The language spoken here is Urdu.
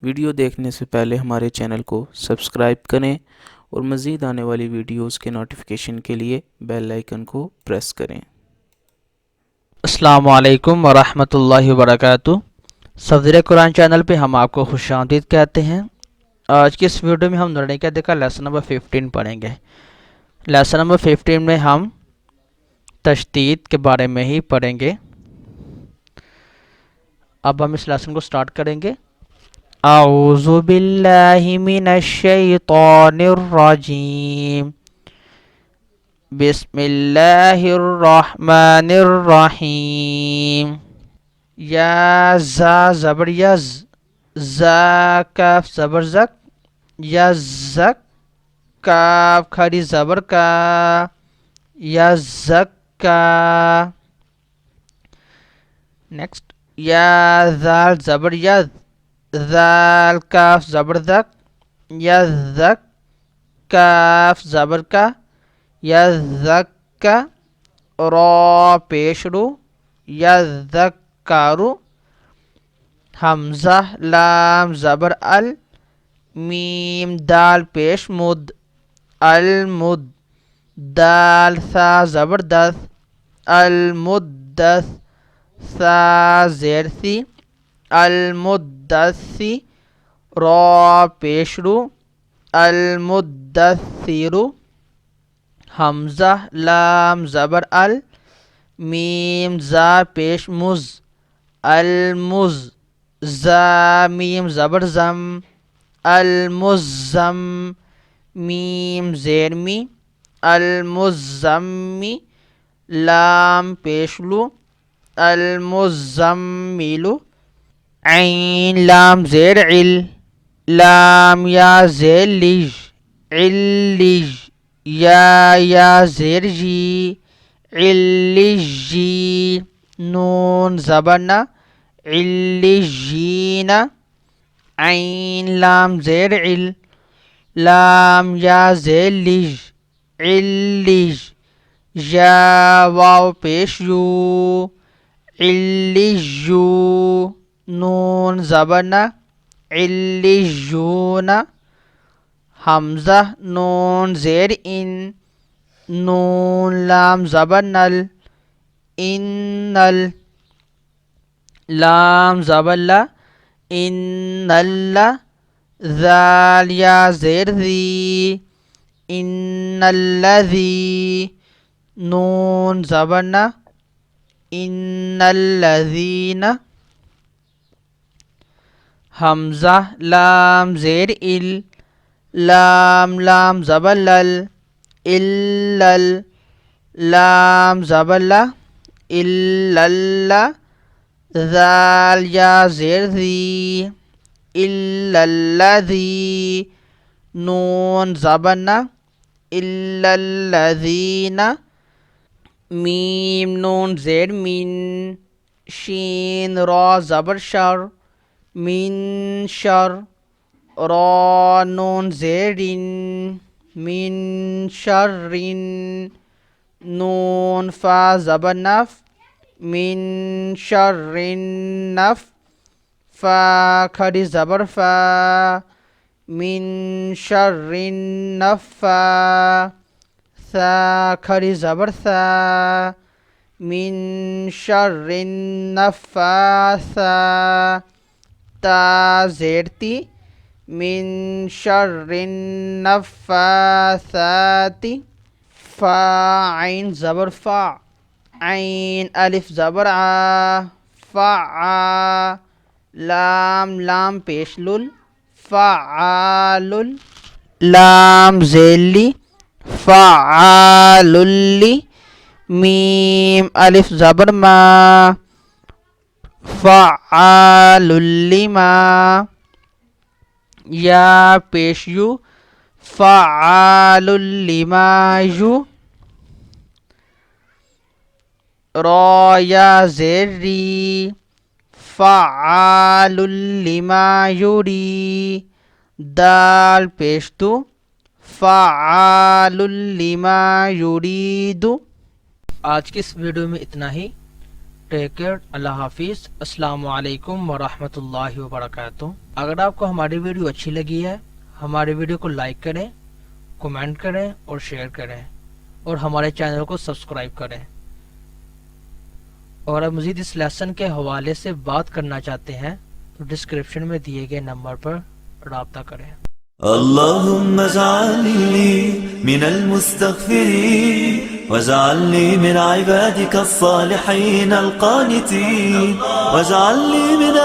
ویڈیو دیکھنے سے پہلے ہمارے چینل کو سبسکرائب کریں اور مزید آنے والی ویڈیوز کے نوٹیفیکیشن کے لیے بیل آئیکن کو پریس کریں۔ السلام علیکم ورحمۃ اللہ وبرکاتہ۔ صدر قرآن چینل پہ ہم آپ کو خوش آمدید کہتے ہیں۔ آج کی اس ویڈیو میں ہم نورانی کا دیکھا لیسن نمبر 15 پڑھیں گے۔ لیسن نمبر 15 میں ہم تشدید کے بارے میں ہی پڑھیں گے۔ اب ہم اس لیسن کو سٹارٹ کریں گے۔ اعوذ باللہ من الشیطان الرجیم، بسم اللہ الرحمن الرحیم۔ یا زا زبر یز، زا کاف زبر زک، یزک کاف کھڑی زبر کا، یزک کا۔ نیکسٹ، یا ذال زبر ید، ذال کاف زبر دک، یزک کاف زبر کا، یزک کا۔ را پیش رو، یذکرو۔ حمزہ لام زبر ال، میم دال پیش مد، المد۔ دال ثا زبر دس، المدس۔ ثا زیر سی، المدسی۔ را پیش رو، المدثرو۔ حمزہ لام زبر ال، میم زا پیش مز، المز۔ زا میم زبر زم، المزم۔ میم زیر می، المزمی۔ لام پیش لو، المزملو۔ عین لام زیر عل، لام یا زیر لج، علج۔ یا زیر جی، علجی۔ نون زبرنا، علجین۔ عین لام زیر عل، لام یا زیر لج، علج۔ یا واو پیش یو، علیجو۔ نون زبرنا، علیجون۔ حمزہ نون زیر ان، نون لام زبر نل، انل۔ لام زبر لا، انل۔ ذال یا زیر ذی، انلذی۔ نون زبرنا، انلذین۔ حمزہ لام زیر ال، لام لام زبر لل، اللل۔ لام زبر لا، اللل۔ ذال یا زیر ذی، اللذی۔ نون زبرنا، اللذین۔ میم نون زیر من، شین را زبر شر، من شر۔ را نون زیرن، من شرن۔ نون فا زبر نف، من شر النف۔ فا کھڑی زبر فا، من شر النفا۔ ثا کھڑی زبر ثا، من شر النفاثا۔ تا زیر تی، من شر النفاثات۔ فا عین زبر فا، عین الف زبر آ، فعا۔ لام لام پیش لل، فعالل۔ لام زیلی، فعاللی۔ میم الف زبر ما، فعال لما۔ یا پیش یو، فعال لما یو۔ را یا زیر ری، فعال لما یوری۔ دال پیش تو، فعال لما یرید۔ آج کی اس ویڈیو میں اتنا ہی۔ Take care. اللہ حافظ. السلام علیکم ورحمۃ اللہ وبرکاتہ. اگر آپ کو ہماری ویڈیو اچھی لگی ہے ہماری ویڈیو کو لائک کریں، کمنٹ کریں اور شیئر کریں اور ہمارے چینل کو سبسکرائب کریں. اور اب مزید اس لیسن کے حوالے سے بات کرنا چاہتے ہیں تو ڈسکرپشن میں دیے گئے نمبر پر رابطہ کریں. اللهم اجعلني من المستغفرين واجعلني من عبادك الصالحين القانتين واجعلني من